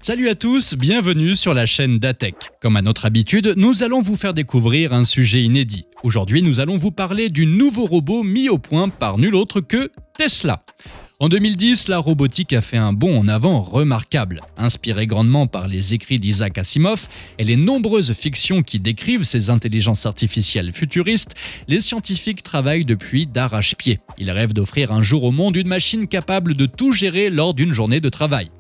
Salut à tous, bienvenue sur la chaîne d'Atech. Comme à notre habitude, nous allons vous faire découvrir un sujet inédit. Aujourd'hui, nous allons vous parler du nouveau robot mis au point par nul autre que Tesla. En 2010, la robotique a fait un bond en avant remarquable. Inspiré grandement par les écrits d'Isaac Asimov et les nombreuses fictions qui décrivent ces intelligences artificielles futuristes, les scientifiques travaillent depuis d'arrache-pied. Ils rêvent d'offrir un jour au monde une machine capable de tout gérer lors d'une journée de travail.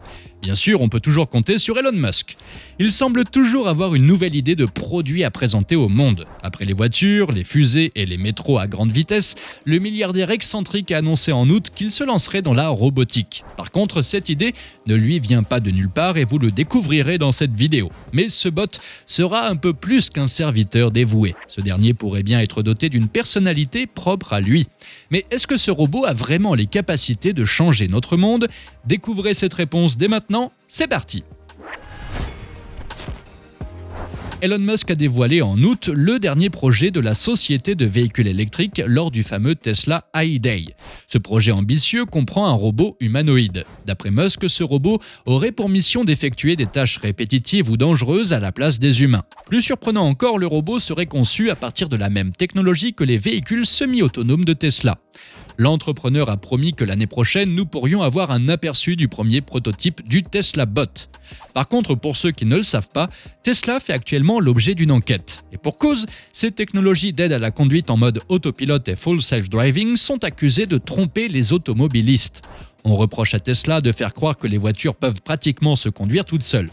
Bien sûr, on peut toujours compter sur Elon Musk. Il semble toujours avoir une nouvelle idée de produit à présenter au monde. Après les voitures, les fusées et les métros à grande vitesse, le milliardaire excentrique a annoncé en août qu'il se lancerait dans la robotique. Par contre, cette idée ne lui vient pas de nulle part et vous le découvrirez dans cette vidéo. Mais ce bot sera un peu plus qu'un serviteur dévoué. Ce dernier pourrait bien être doté d'une personnalité propre à lui. Mais est-ce que ce robot a vraiment les capacités de changer notre monde ? Découvrez cette réponse dès maintenant, c'est parti! Elon Musk a dévoilé en août le dernier projet de la société de véhicules électriques lors du fameux Tesla iDay. Ce projet ambitieux comprend un robot humanoïde. D'après Musk, ce robot aurait pour mission d'effectuer des tâches répétitives ou dangereuses à la place des humains. Plus surprenant encore, le robot serait conçu à partir de la même technologie que les véhicules semi-autonomes de Tesla. L'entrepreneur a promis que l'année prochaine, nous pourrions avoir un aperçu du premier prototype du Tesla Bot. Par contre, pour ceux qui ne le savent pas, Tesla fait actuellement l'objet d'une enquête. Et pour cause, ces technologies d'aide à la conduite en mode autopilote et full self-driving sont accusées de tromper les automobilistes. On reproche à Tesla de faire croire que les voitures peuvent pratiquement se conduire toutes seules.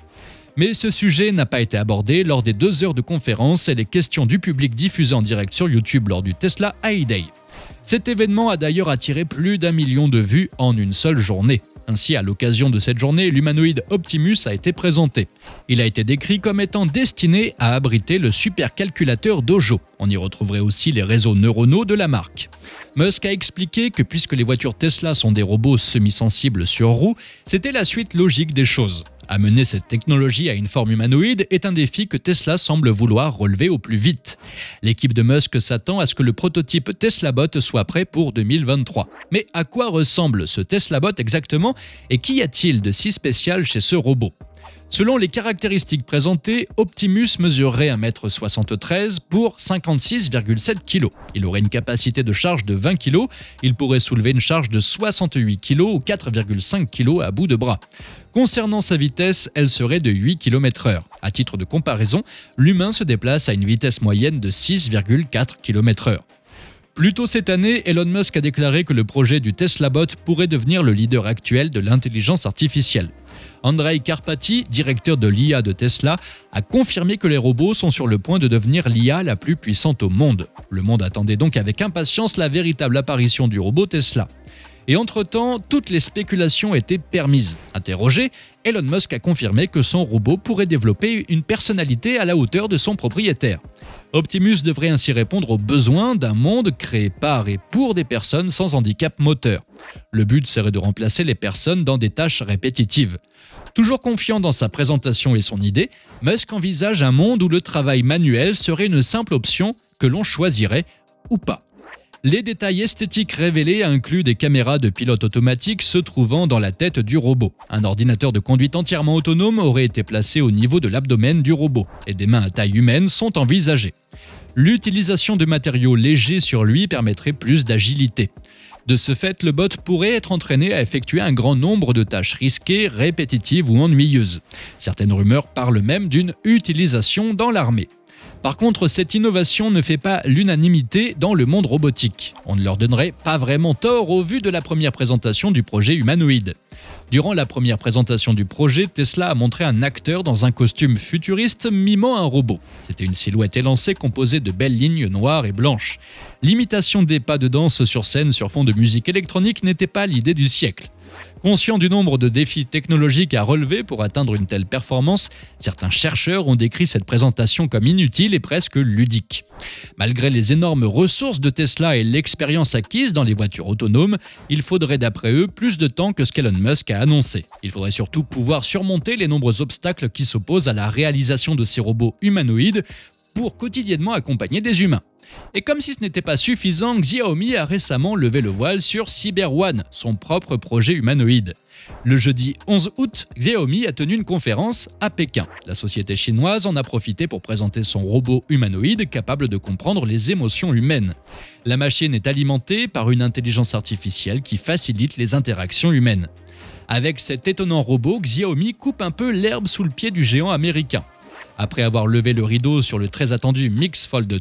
Mais ce sujet n'a pas été abordé lors des 2 heures de conférence et les questions du public diffusées en direct sur YouTube lors du Tesla iDay. Cet événement a d'ailleurs attiré plus d'1 million de vues en une seule journée. Ainsi, à l'occasion de cette journée, l'humanoïde Optimus a été présenté. Il a été décrit comme étant destiné à abriter le supercalculateur Dojo. On y retrouverait aussi les réseaux neuronaux de la marque. Musk a expliqué que puisque les voitures Tesla sont des robots semi-sensibles sur roues, c'était la suite logique des choses. Amener cette technologie à une forme humanoïde est un défi que Tesla semble vouloir relever au plus vite. L'équipe de Musk s'attend à ce que le prototype Tesla Bot soit prêt pour 2023. Mais à quoi ressemble ce Tesla Bot exactement et qu'y a-t-il de si spécial chez ce robot ? Selon les caractéristiques présentées, Optimus mesurerait 1,73 m pour 56,7 kg. Il aurait une capacité de charge de 20 kg, il pourrait soulever une charge de 68 kg ou 4,5 kg à bout de bras. Concernant sa vitesse, elle serait de 8 km/h. À titre de comparaison, l'humain se déplace à une vitesse moyenne de 6,4 km/h. Plus tôt cette année, Elon Musk a déclaré que le projet du Tesla Bot pourrait devenir le leader actuel de l'intelligence artificielle. Andrej Karpathy, directeur de l'IA de Tesla, a confirmé que les robots sont sur le point de devenir l'IA la plus puissante au monde. Le monde attendait donc avec impatience la véritable apparition du robot Tesla. Et entre-temps, toutes les spéculations étaient permises. Interrogé, Elon Musk a confirmé que son robot pourrait développer une personnalité à la hauteur de son propriétaire. Optimus devrait ainsi répondre aux besoins d'un monde créé par et pour des personnes sans handicap moteur. Le but serait de remplacer les personnes dans des tâches répétitives. Toujours confiant dans sa présentation et son idée, Musk envisage un monde où le travail manuel serait une simple option que l'on choisirait ou pas. Les détails esthétiques révélés incluent des caméras de pilote automatique se trouvant dans la tête du robot. Un ordinateur de conduite entièrement autonome aurait été placé au niveau de l'abdomen du robot et des mains à taille humaine sont envisagées. L'utilisation de matériaux légers sur lui permettrait plus d'agilité. De ce fait, le bot pourrait être entraîné à effectuer un grand nombre de tâches risquées, répétitives ou ennuyeuses. Certaines rumeurs parlent même d'une utilisation dans l'armée. Par contre, cette innovation ne fait pas l'unanimité dans le monde robotique. On ne leur donnerait pas vraiment tort au vu de la première présentation du projet humanoïde. Durant la première présentation du projet, Tesla a montré un acteur dans un costume futuriste mimant un robot. C'était une silhouette élancée composée de belles lignes noires et blanches. L'imitation des pas de danse sur scène sur fond de musique électronique n'était pas l'idée du siècle. Conscient du nombre de défis technologiques à relever pour atteindre une telle performance, certains chercheurs ont décrit cette présentation comme inutile et presque ludique. Malgré les énormes ressources de Tesla et l'expérience acquise dans les voitures autonomes, il faudrait d'après eux plus de temps que ce qu'Elon Musk a annoncé. Il faudrait surtout pouvoir surmonter les nombreux obstacles qui s'opposent à la réalisation de ces robots humanoïdes pour quotidiennement accompagner des humains. Et comme si ce n'était pas suffisant, Xiaomi a récemment levé le voile sur CyberOne, son propre projet humanoïde. Le jeudi 11 août, Xiaomi a tenu une conférence à Pékin. La société chinoise en a profité pour présenter son robot humanoïde capable de comprendre les émotions humaines. La machine est alimentée par une intelligence artificielle qui facilite les interactions humaines. Avec cet étonnant robot, Xiaomi coupe un peu l'herbe sous le pied du géant américain. Après avoir levé le rideau sur le très attendu Mix Fold 2,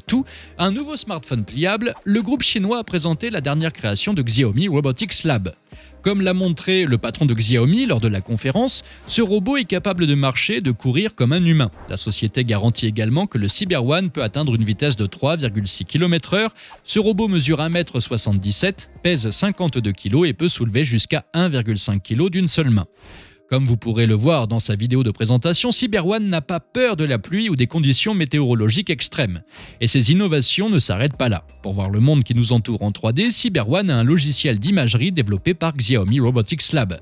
un nouveau smartphone pliable, le groupe chinois a présenté la dernière création de Xiaomi Robotics Lab. Comme l'a montré le patron de Xiaomi lors de la conférence, ce robot est capable de marcher et de courir comme un humain. La société garantit également que le Cyber One peut atteindre une vitesse de 3,6 km/h. Ce robot mesure 1,77 m, pèse 52 kg et peut soulever jusqu'à 1,5 kg d'une seule main. Comme vous pourrez le voir dans sa vidéo de présentation, Cyber One n'a pas peur de la pluie ou des conditions météorologiques extrêmes. Et ces innovations ne s'arrêtent pas là. Pour voir le monde qui nous entoure en 3D, Cyber One a un logiciel d'imagerie développé par Xiaomi Robotics Lab.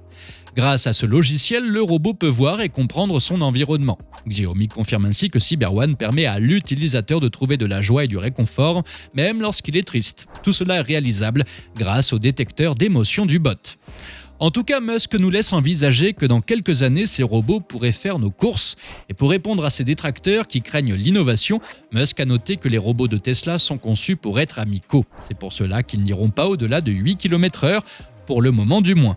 Grâce à ce logiciel, le robot peut voir et comprendre son environnement. Xiaomi confirme ainsi que Cyber One permet à l'utilisateur de trouver de la joie et du réconfort, même lorsqu'il est triste. Tout cela est réalisable grâce au détecteur d'émotions du bot. En tout cas, Musk nous laisse envisager que dans quelques années, ces robots pourraient faire nos courses. Et pour répondre à ces détracteurs qui craignent l'innovation, Musk a noté que les robots de Tesla sont conçus pour être amicaux. C'est pour cela qu'ils n'iront pas au-delà de 8 km/h, pour le moment du moins.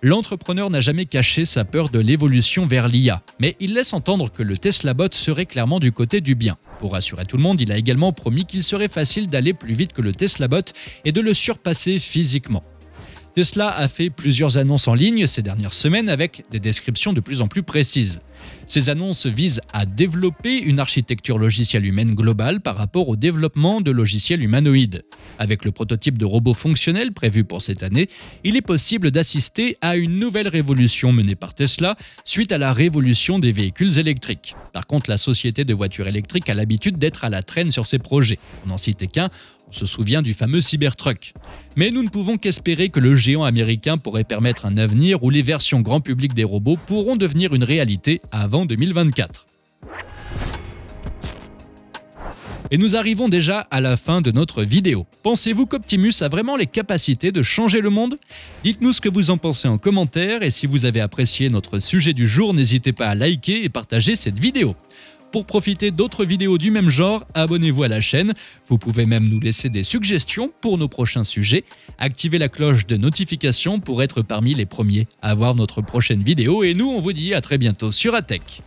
L'entrepreneur n'a jamais caché sa peur de l'évolution vers l'IA, mais il laisse entendre que le Tesla Bot serait clairement du côté du bien. Pour rassurer tout le monde, il a également promis qu'il serait facile d'aller plus vite que le Tesla Bot et de le surpasser physiquement. Tesla a fait plusieurs annonces en ligne ces dernières semaines avec des descriptions de plus en plus précises. Ces annonces visent à développer une architecture logicielle humaine globale par rapport au développement de logiciels humanoïdes. Avec le prototype de robot fonctionnel prévu pour cette année, il est possible d'assister à une nouvelle révolution menée par Tesla suite à la révolution des véhicules électriques. Par contre, la société de voitures électriques a l'habitude d'être à la traîne sur ses projets. On n'en cite qu'un. On se souvient du fameux Cybertruck. Mais nous ne pouvons qu'espérer que le géant américain pourrait permettre un avenir où les versions grand public des robots pourront devenir une réalité avant 2024. Et nous arrivons déjà à la fin de notre vidéo. Pensez-vous qu'Optimus a vraiment les capacités de changer le monde ? Dites-nous ce que vous en pensez en commentaire et si vous avez apprécié notre sujet du jour, n'hésitez pas à liker et partager cette vidéo. Pour profiter d'autres vidéos du même genre, abonnez-vous à la chaîne. Vous pouvez même nous laisser des suggestions pour nos prochains sujets. Activez la cloche de notification pour être parmi les premiers à voir notre prochaine vidéo. Et nous, on vous dit à très bientôt sur ATech.